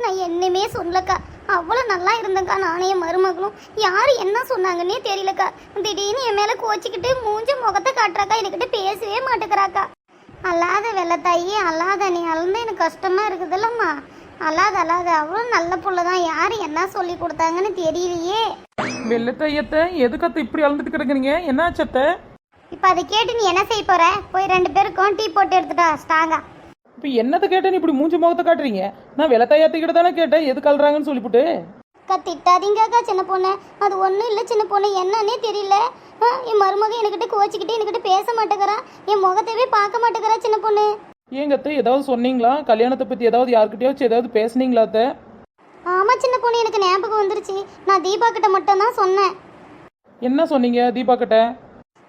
நான் என்னமே சொல்லக்கா. அவ்வளோ நல்லா இருந்தேங்க்கா நானே என் மருமகளும். யார் என்ன சொன்னாங்கன்னே தெரியலக்கா. திடீர்னு என் மேலே கோச்சிக்கிட்டு மூஞ்ச முகத்தை காட்டுறாக்கா. என்கிட்ட பேசவே மாட்டேங்கிறாக்கா. அல்லாத வெள்ளத்தாயி, அல்லாத நீ அழுந்து எனக்கு கஷ்டமா இருக்குதுல்லம்மா. அல்லாத அவ்வளோ நல்ல புள்ள தான். யார் என்ன சொல்லி கொடுத்தாங்கன்னு தெரியலையே. வெள்ளத்தையத்தை எதுக்கத்த இப்படி அழுந்துட்டு கிடக்குறீங்க? என்னாச்சத்த? இப்போ அதை கேட்டு நீ என்ன செய்ய போற? போய் 2 பேருக்கும் டீ போட்டு எடுத்துட்டா ஸ்ட்ராங்கா. இப்போ என்னத்தை கேட்டேன்னு இப்படி மூஞ்சி முகத்தை காட்டுறீங்க? நான் வெள்ளத்தையத்துக்கிட்ட தானே கேட்டேன் எது கல்றாங்கன்னு சொல்லிவிட்டு. திட்டாதீங்கக்கா சின்ன பொண்ணு. அது ஒன்றும் இல்லை சின்ன பொண்ணு, என்னன்னே தெரியல. என் மருமக என்கிட்ட கோச்சிக்கிட்டு என்கிட்ட பேச மாட்டேங்கிறா. என் முகத்தவே பார்க்க மாட்டேங்கிறா சின்ன பொண்ணு. ஏங்கத்த ஏதாவது சொன்னீங்களா? கல்யாணத்தை பற்றி ஏதாவது யாருக்கிட்டயாச்சும் ஏதாவது பேசுனீங்களா அத்தை? ஆமாம் சின்ன பொண்ணு, எனக்கு ஞாபகம் வந்துருச்சு. நான் தீபா கிட்ட மட்டும் தான் சொன்னேன். என்ன சொன்னீங்க தீபா கிட்ட?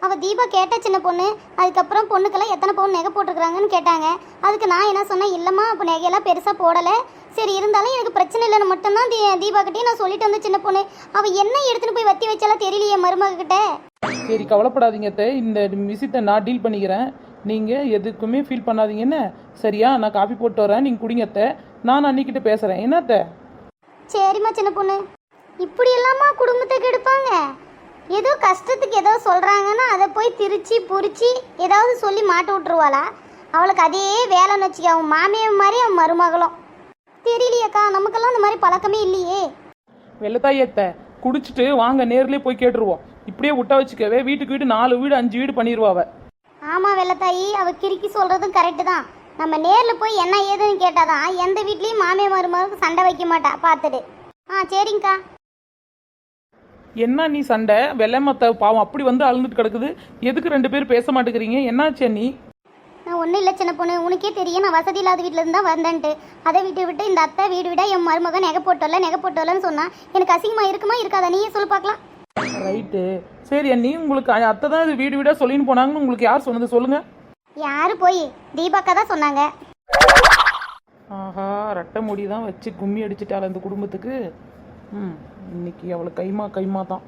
அவள் தீபா கேட்டா சின்ன பொண்ணு. அதுக்கப்புறம் பொண்ணுக்கெல்லாம் எத்தனை பவுன் நகை போட்டிருக்கிறாங்கன்னு கேட்டாங்க. அதுக்கு நான் என்ன சொன்னேன், இல்லைம்மா அப்போ நகையெல்லாம் பெருசாக போடலை, சரி இருந்தாலும் எனக்கு பிரச்சனை இல்லைன்னு மட்டும்தான் தீபா கிட்டே நான் சொல்லிட்டு வந்தேன் சின்ன பொண்ணு. அவள் என்ன எடுத்துன்னு போய் வத்தி வச்சாலும் தெரியலையே மருமக கிட்ட. சரி கவலைப்படாதீங்க அத்தை, இந்த விஷயத்தை நான் டீல் பண்ணிக்கிறேன். நீங்கள் எதுக்குமே ஃபீல் பண்ணாதீங்கன்னு சரியா? நான் காஃபி போட்டு வரேன், நீங்கள் குடிங்க அத்தை. நான் அன்னிக்கிட்ட பேசுகிறேன். என்ன அத்தை? சரிம்மா சின்ன பொண்ணு. இப்படி எல்லாமா குடும்பத்தை கெடுப்பாங்க? ஏதோ கஷ்டத்துக்கு ஏதோ சொல்கிறாங்கன்னா அதை போய் திரிச்சு புரிச்சு ஏதாவது சொல்லி மாட்ட விட்டுருவாளா? அவளுக்கு அதே வேலைன்னு வச்சுக்க. அவன் மாமியார் மாதிரி அவன் மருமகளும். தெரியலையக்கா, நமக்கெல்லாம் அந்த மாதிரி பழக்கமே இல்லையே. வெள்ளத்தாயத்தை குடிச்சிட்டு வாங்க நேர்லேயே போய் கேட்டுருவோம். இப்படியே விட்டா வச்சுக்கவே வீட்டுக்கு வீடு 4 வீடு 5 வீடு பண்ணிடுவாவ. ஆமாம் வெள்ளத்தாயி, அவள் கிறுக்கி சொல்கிறதும் கரெக்டு தான். நம்ம நேரில் போய் என்ன ஏதுன்னு கேட்டாதான் எந்த வீட்லேயும் மாமியார் மருமகளுக்கு சண்டை வைக்க மாட்டா. பார்த்துடு. சரிங்கக்கா. என்ன நீ சண்டை? வெள்ளமத்த பாவம் அப்படி வந்து அழுந்துட்டு கிடக்குது. எதுக்கு 2 பேரும் பேச மாட்டேங்கிறீங்க? என்னாச்சு நீ? நான் ஒன்றும் இல்லை சின்ன பொண்ணு, உனக்கே தெரியும் நான் வசதி இல்லாத வீட்டில் இருந்தால் வந்தேன்ட்டு. அதை விட்டு இந்த அத்தை வீடு விட என் மருமகன் நகை போட்டோல்லன்னு சொன்னால் எனக்கு அசிங்கமாக இருக்குமா இருக்காதா? நீயே சொல்லி பார்க்கலாம். ரைட்டு, சரி அண்ணி. உங்களுக்கு அத்தை தான் இது வீடு வீடாக சொல்லின்னு போனாங்கன்னு உங்களுக்கு யார் சொன்னது சொல்லுங்க? யாரு போய்? தீபாக்கா தான் சொன்னாங்க. ஆஹா, ரெட்டை முடி தான் வச்சு கும்மி அடிச்சிட்டாள் இந்த குடும்பத்துக்கு. இன்னைக்கு அவளை கைமா தான்.